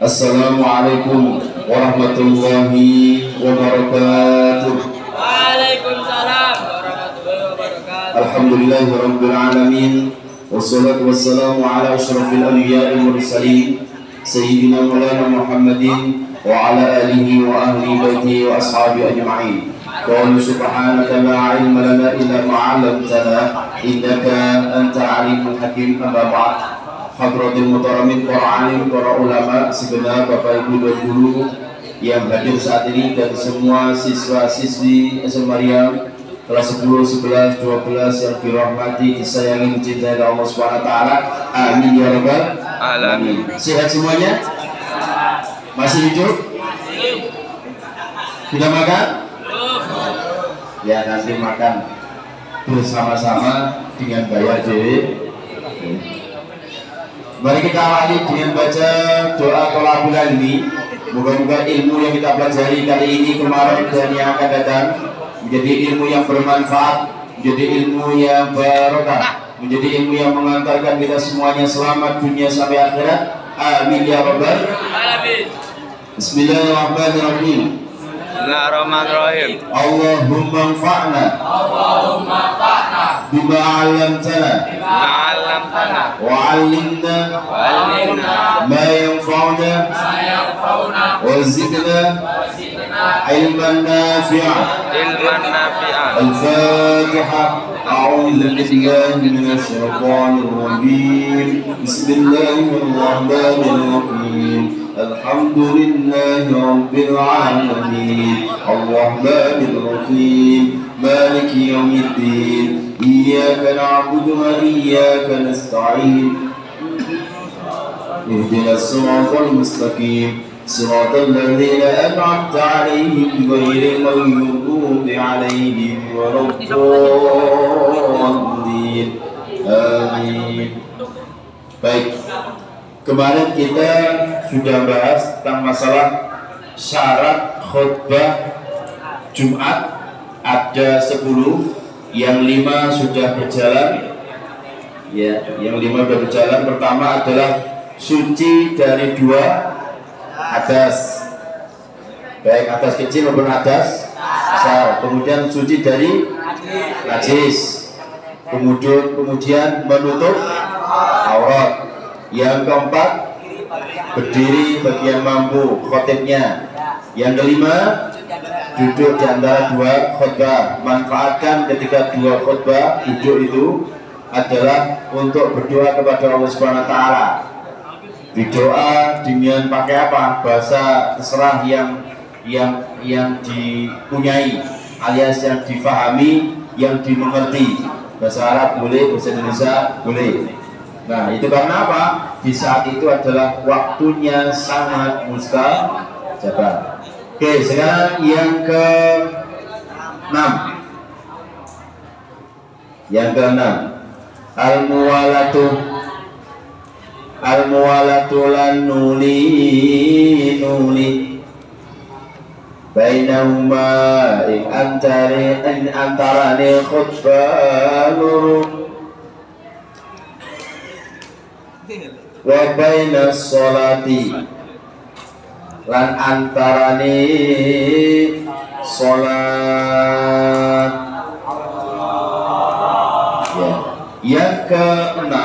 Assalamualaikum warahmatullahi wabarakatuh. Waalaikumsalam warahmatullahi wabarakatuh. Alhamdulillahirabbil alamin. Wassalatu wassalamu ala asyrafil anbiya'i wal mursalin sayyidina Maulana Muhammadin wa ala alihi wa ahli baitihi wa ashabihi ajma'in. Qalu subhanaka la ilma lana illa ma 'allamtana innaka antal alimul hakim. Amma ba'd. Hadratil muhtaramin para alim, para ulama, segenap Bapak Ibu dan guru yang hadir saat ini dan semua siswa-siswi SMA Maryam kelas 10, 11, 12 yang dirahmati, disayangi, dicintai oleh Allah Subhanahu wa taala. Amin ya rabbal alamin. Sehat semuanya? Masih hidup? Sudah makan? Ya, nanti makan bersama-sama dengan bayar dewe. Mari kita awali dengan baca doa thalabul ilmi. Moga-moga ilmu yang kita pelajari kali ini, kemarin, dan yang akan datang menjadi ilmu yang bermanfaat, menjadi ilmu yang barokah, menjadi ilmu yang mengantarkan kita semuanya selamat dunia sampai akhirat. Amin ya rabbal alamin. Bismillahirrahmanirrahim. Bismillahirrahmanirrahim. Allahumma anfa'na bima 'allamtana wa 'allimna ma yanfa'una wa zidna ilman nafi'an. Al-Fatiha. A'udzu billahi minasy syaithanir rajim. Bismillahirrahmanirrahim. Alhamdulillahi rabbil alamin. Ar-Rahmanir Rahim. Maliki yaumiddin. Iyyaka na'budu wa iyyaka nasta'in. Ihdinas siratal mustaqim. Siratal ladzina an'amta 'alaihim ghairil maghdubi 'alaihim waladdallin. Amin. Baik. Kemarin kita sudah bahas tentang masalah syarat khutbah Jumat. Ada 10, yang 5 sudah berjalan. Ya, yang 5 sudah berjalan. Pertama adalah suci dari 2 hadas, baik hadas kecil maupun hadas besar. Kemudian suci dari najis. Kemudian menutup aurat. Yang keempat, berdiri bagi yang mampu, khotibnya. Yang kelima, duduk di antara 2 khutbah. Manfaatkan ketika 2 khutbah duduk itu adalah untuk berdoa kepada Allah Subhanahu wa taala. Berdoa dengan pakai apa? Bahasa terserah yang dipunyai, alias yang difahami, yang dimengerti. Bahasa Arab boleh, bahasa Indonesia boleh. Nah, itu karena apa? Di saat itu adalah waktunya sangat mustajab. Oke, sekarang yang ke-6. Yang ke-6, Al-muwalatu lan nuli bainahuma antara khutbah wa bainas sholati lan antarane sholat. Ya. Yang ke-6,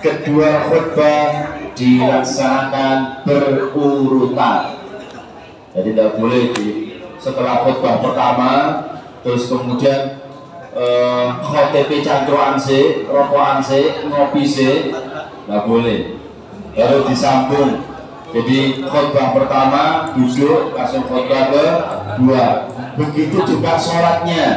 kedua khutbah dilaksanakan berurutan. Jadi tidak boleh setelah khutbah pertama terus kemudian khotib cangkruan sih, rokokan sih, ngopi sih, nggak boleh. Harus disambung. Jadi khutbah pertama duduk, langsung khutbah kedua. Begitu juga sholatnya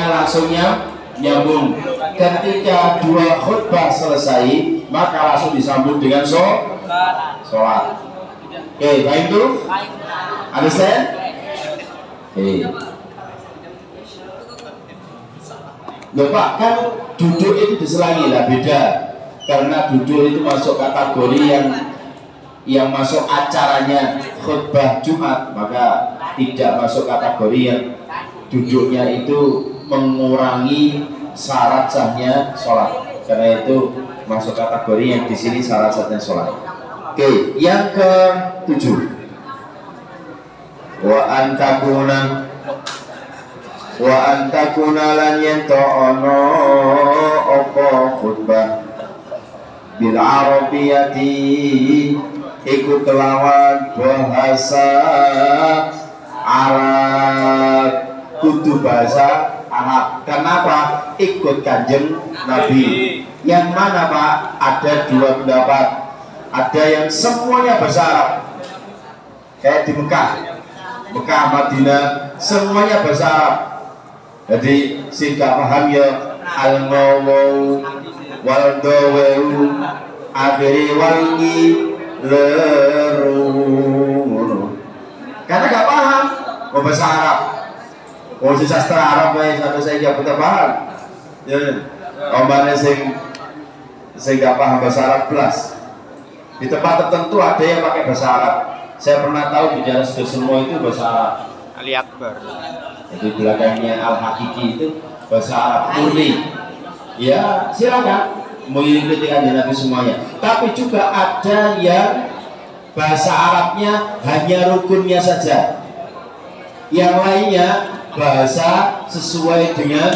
langsungnya nyambung. Ketika 2 khutbah selesai, maka langsung disambung dengan sholat. Oke, baik itu? Understand? Oke. Loh Pak, kan duduk itu diselangi lah, beda. Karena duduk itu masuk kategori yang masuk acaranya khutbah Jumat, maka tidak masuk kategori yang duduknya itu mengurangi syarat sahnya sholat. Karena itu masuk kategori yang di sini syarat sahnya sholat. Oke, yang ke-7. Wa antakuna lan yento ono apa khutbah bil arabiyati iku kelawan bahasa Arab, kudu bahasa Arab. Kenapa? Ikut kanjeng Nabi. Yang mana Pak? Ada dua pendapat. Ada yang semuanya bahasa Arab, kayak di Mekah, Madinah, semuanya bahasa Arab. Jadi sing gak paham ya al-ngawau wal-dawau akhiri wangi leru, karena gak paham bahasa Arab. Si sastra Arab sampai saya gak pernah paham ya. Ombane sing gak paham bahasa Arab plus. Di tempat tertentu ada yang pakai bahasa Arab. Saya pernah tahu di daerah sudah semua itu bahasa Arab. Ali Akbar. Jadi belakangnya Al-Hakiki itu bahasa Arab murni. Ya silakan mengikuti kanjeng Nabi semuanya. Tapi juga ada yang bahasa Arabnya hanya rukunnya saja. Yang lainnya bahasa sesuai dengan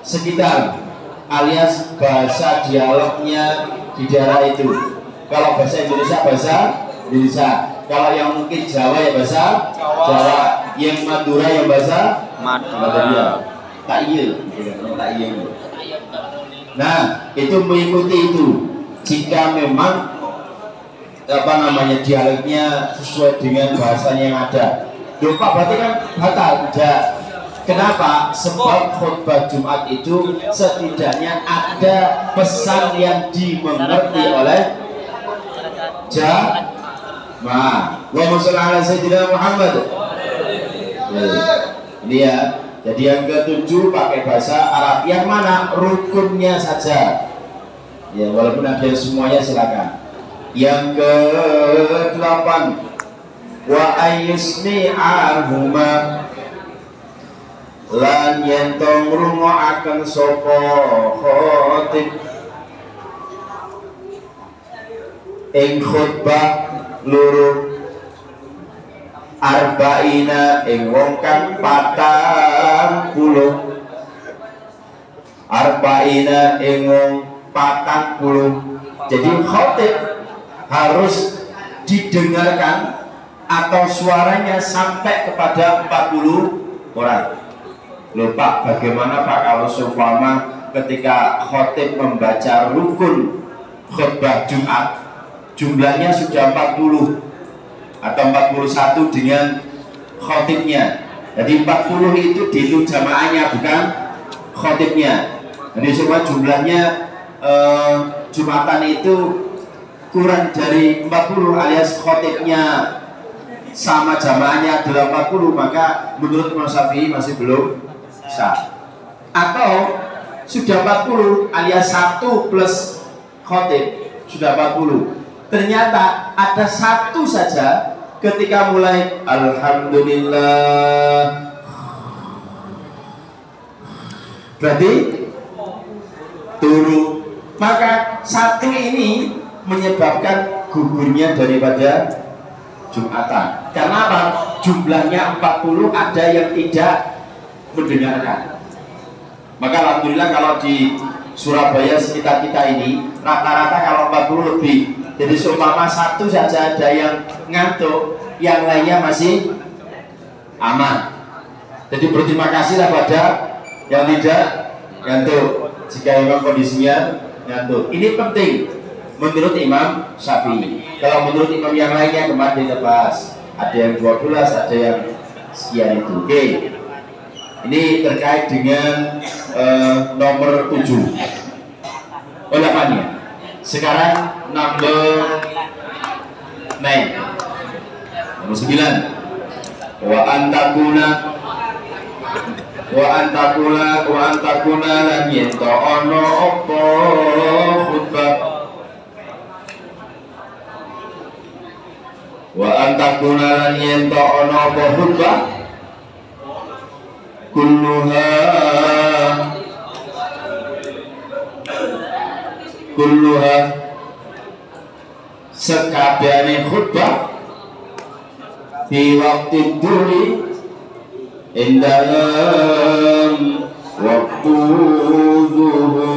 sekitar, alias bahasa dialognya di daerah itu. Kalau bahasa Indonesia bahasa Indonesia. Kalau yang mungkin Jawa ya bahasa Jawa. Yang Madura yang bahasa Madura. Takyil. Nah, itu mengikuti itu. Jika memang dialognya sesuai dengan bahasanya yang ada. Lupa berarti kan batal. Tidak. Kenapa? Sebab khutbah Jumat itu setidaknya ada pesan yang dimengerti oleh jamaah. Allahumma shalli ala sayyidina Muhammad. Ini ya. Jadi yang ke-7 pakai bahasa Arab. Yang mana? Rukunnya saja. Ya, walaupun ada semuanya silakan. Yang ke-8 wa ayyusmi'ahuma lan yentong rungoaken sapa khatib ing khutbah loro arba'ina ing wong kang 40 arba'ina ing wong 40. Jadi khatib harus didengarkan atau suaranya sampai kepada 40 orang. Loh Pak, bagaimana Pak kalau seumpama ketika khatib membaca rukun khutbah Jumat jumlahnya sudah 40 atau 41 dengan khatibnya. Jadi 40 itu dihitung jamaahnya bukan khatibnya. Jadi semua jumlahnya Jumatan itu kurang dari 40 alias khatibnya sama jamaahnya adalah 40, maka menurut Imam Syafi'i masih belum sah. Atau sudah 40 alias 1 plus khatib sudah 40. Ternyata ada satu saja ketika mulai alhamdulillah, berarti turu. Maka satu ini menyebabkan gugurnya daripada Jumatan. Karena apa? Jumlahnya 40, ada yang tidak mendengarkan. Maka alhamdulillah kalau di Surabaya sekitar kita ini rata-rata kalau 40 lebih. Jadi seumpama satu saja ada yang ngantuk, yang lainnya masih aman. Jadi berterima kasihlah pada yang tidak ngantuk jika memang kondisinya ngantuk. Ini penting menurut Imam Syafi'i. Kalau menurut imam yang lainnya kemarin kita bahas, ada yang 12, ada yang sekian itu. Oke. Ini terkait dengan nomor 7. Olahannya. Sekarang number 9. Nomor 9. Wa antakuna lan yento ono opo khutbah. Wa antakuna lan yento ono opo khutbah. Kulluha sekabehane khutbah di waktu duri ing dalam waktu zuhur.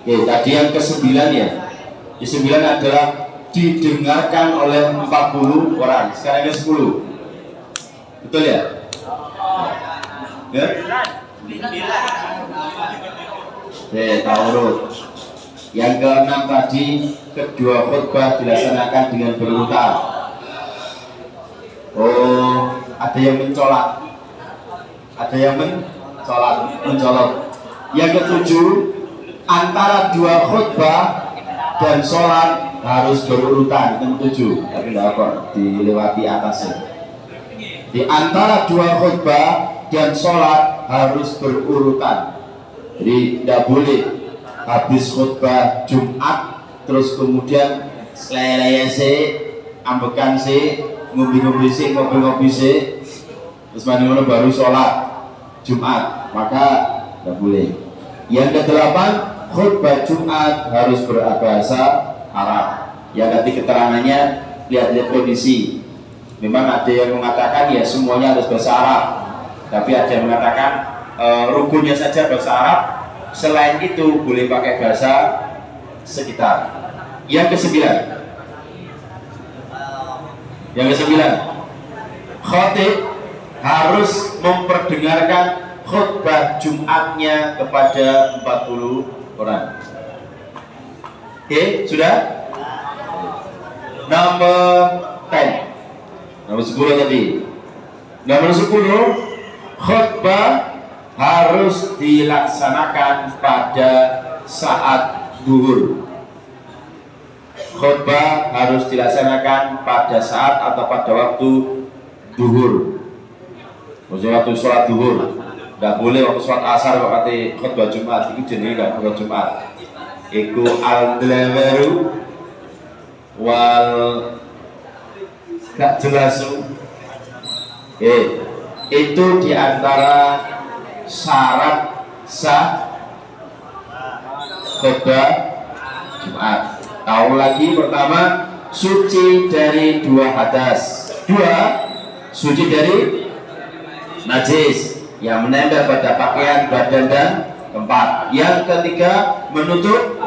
Oke, tadi yang ke-9 ya. Yang 9 adalah didengarkan oleh 40 orang. Sekarang yang 10. Betul ya? Ya? Oke, taurut. Yang ke-6 tadi, kedua khutbah dilaksanakan dengan berurutan. Oh, ada yang mencolak. Ada yang mencolok. Yang ke-7, antara dua khutbah dan sholat harus berurutan. Yang ke-7, tapi tidak apa, dilewati atasnya. Di antara dua khutbah dan sholat harus berurutan. Jadi tidak boleh habis khutbah Jumat terus kemudian selesai ambekan ngopi-ngopi ngopi-ngopi terus mana baru sholat Jumat, maka tidak boleh. Yang ke-8, khutbah Jumat harus berbahasa Arab. Ya nanti keterangannya lihat-lihat kondisi. Memang ada yang mengatakan ya semuanya harus bahasa Arab, tapi ada yang mengatakan rukunnya saja bahasa Arab, selain itu boleh pakai bahasa sekitar. Yang ke-9, khatib harus memperdengarkan khutbah Jumatnya kepada 40 orang. Oke, sudah? Nomor 10. Nomor 10 tadi. Nomor 10, khutbah harus dilaksanakan pada saat zuhur. Khutbah harus dilaksanakan pada saat atau pada waktu zuhur. Maksudnya waktu sholat zuhur. Tidak boleh waktu sholat asar waktu khutbah Jumat. Itu jenis tidak khutbah Jumat. Iku al-dlawaru wal gak jelas. Itu diantara syarat sah khutbah Jumat. Tahu lagi, pertama, suci dari 2 hadas, 2 suci dari najis yang menempel pada pakaian, badan dan tempat. Yang ketiga, menutup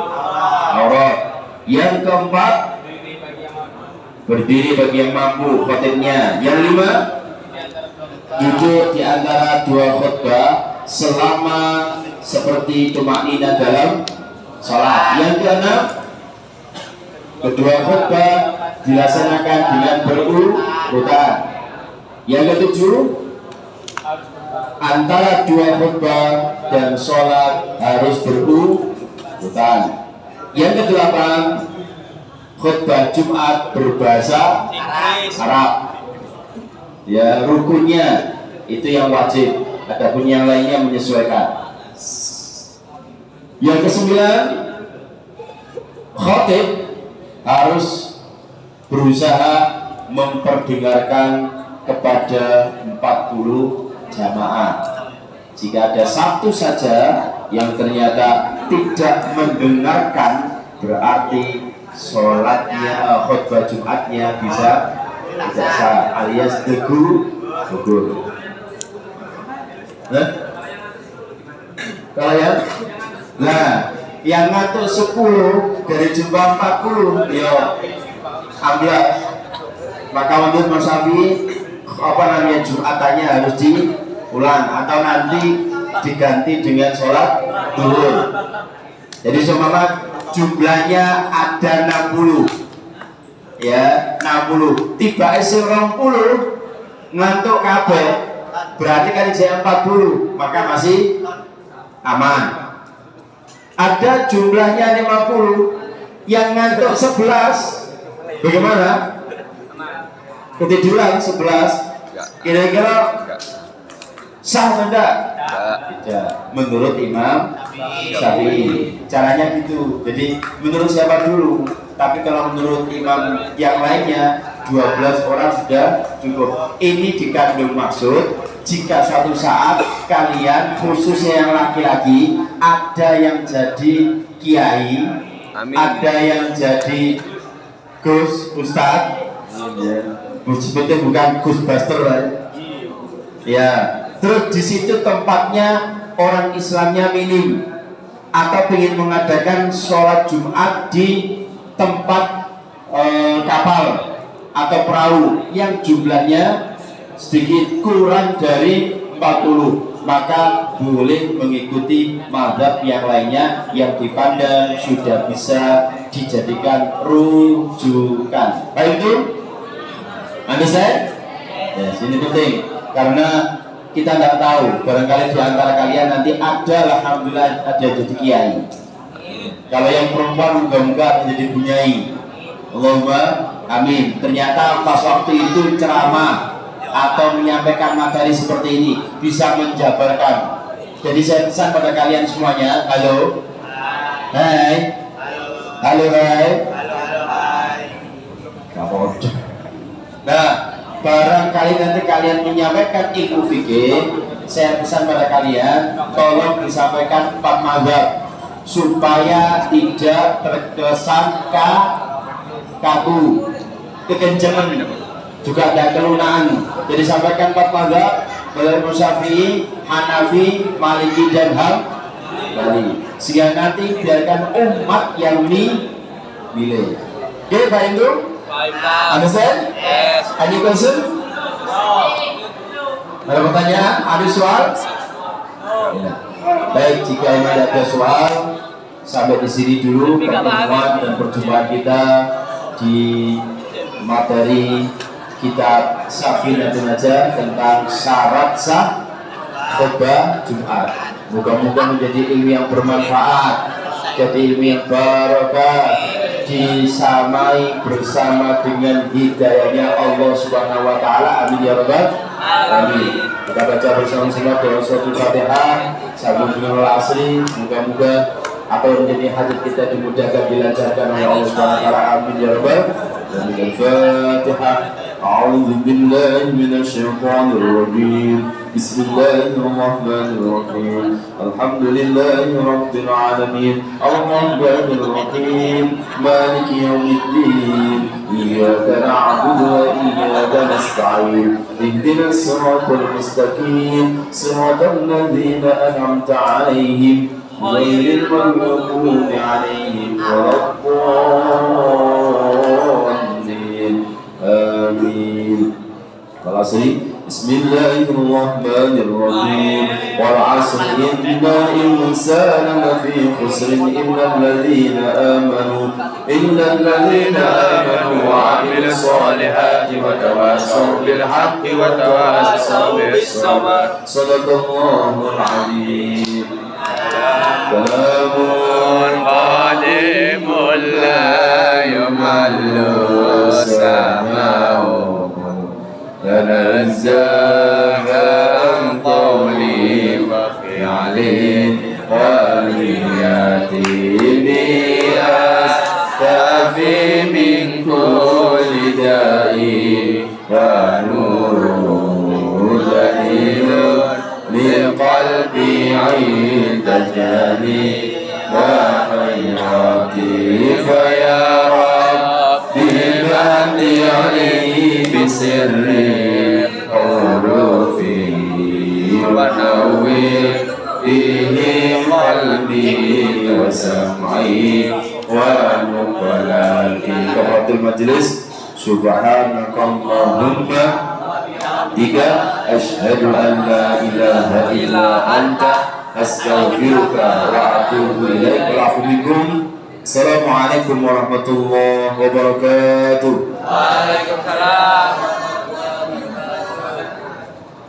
aurat. Yang keempat, berdiri bagi yang mampu khotibnya. Yang 5, duduk di antara 2 khutbah selama seperti tumakninah dalam salat. Yang ke-6, kedua khutbah dilaksanakan dengan berurutan. Yang ke-7, antara 2 khutbah dan sholat harus berurutan. Yang ke-8, khutbah Jumat berbahasa Arab. Ya, rukunnya itu yang wajib, adapun yang lainnya menyesuaikan. Yang ke-9, khatib harus berusaha memperdengarkan kepada 40 jamaah. Jika ada satu saja yang ternyata tidak mendengarkan, berarti sholatnya, khutbah Jumatnya bisa tidak sah, alias gugur. Kalau yang ngatur 10 dari jumlah 40, yo 11. Maka menurut Mas Syafi'i, Jumatannya harus diulang atau nanti diganti dengan sholat zuhur. Jadi seumpama jumlahnya ada 60, ya 60. Tiba isi 20 ngantuk kabeh, berarti kan isi 40, maka masih aman. Ada jumlahnya 50, yang ngantuk 11, bagaimana? Ketiduran 11, kira-kira sah atau tidak? Tidak. Menurut Imam Syafi'i, caranya gitu. Jadi menurut siapa dulu? Tapi kalau menurut imam yang lainnya, 12 orang sudah cukup. Ini dikandung maksud, jika suatu saat kalian, khususnya yang laki-laki, ada yang jadi kiai Amin. Ada yang jadi Gus Ustad, sebetulnya bukan Gus Buster lah. Ya, terus di situ tempatnya orang Islamnya minim, atau ingin mengadakan sholat Jumat di tempat kapal atau perahu yang jumlahnya sedikit kurang dari 40, maka boleh mengikuti mazhab yang lainnya yang dipandang sudah bisa dijadikan rujukan. Baik itu, understand? Ya, ini penting karena kita tidak tahu, barangkali di antara kalian nanti ada, alhamdulillah ada jadi kiai. Kalau yang perempuan moga-moga menjadi bunyai. Allahumma amin. Ternyata pas waktu itu ceramah atau menyampaikan materi seperti ini bisa menjabarkan. Jadi saya pesan pada kalian semuanya, halo, hai, halo, hai, nah, barangkali nanti kalian menyampaikan ilmu fikih, saya pesan pada kalian tolong disampaikan 4 mazhab supaya tidak terkesan kaku, kekencengan, juga ada kelunaan. Jadi sampaikan 4 mazhab, mulai Syafi'i, Hanafi, Maliki dan Hambali. Sehingga nanti biarkan umat yang milih. Oke, Pak Indro? Understand? Yes. Any question? Ada pertanyaan? Ada soal? Ya. Baik, jika ini ada soal, sampai di sini dulu pertemuan dan perjumpaan kita di materi kitab Safinatul Najah tentang syarat sah khutbah Jumat. Moga-moga menjadi ilmu yang bermanfaat, jadi ilmu yang barokah, disamai bersama dengan hidayahnya Allah Subhanahu wa taala. Amin ya rabbal alamin. Kita baca bersama-sama doa suatu Fatihah sabun dengan asri. Moga-moga apa yang menjadi hajat kita dimudahkan, dilancarkan oleh Allah Subhanahu wa taala. Amin ya rabbal alamin. Al-Fatihah. A'udzu billahi minasyaitonir rajim. Bismillahirrahmanirrahim. Alhamdulillahi rabbil alamin. Arrahmanir rahim. Maliki yaumiddin. Iyyaka na'budu wa iyyaka nasta'in. Ihdinas siratal mustaqim. Siratal ladzina an'amta 'alaihim ghairil maghdubi 'alaihim waladdallin. Amin. Al-Asri. Bismillahirrahmanirrahim. Wal 'asri innal insana lafi khusr illa alladhina amanu wa 'amilus solihati wa tawassaw bil haqqi wa tawassaw bis sabr. Shadaqallahul 'azim. Salamun qadimul la yumallu sama'u تنزه عن قول وفعل ونية بأستفي من كل داء ونور دليل لقلبي عند جاني وخيراتي فيا ربي من عليه بسر حروفي ونور به قلبي وسمعي ونقلاتي. Kafaratul majlis. Subhanakallahumma tiga, asyhadu an la ilaha illa anta astaghfiruka wa atubu ilaik. Assalamualaikum warahmatullahi wabarakatuh. Waalaikumsalam.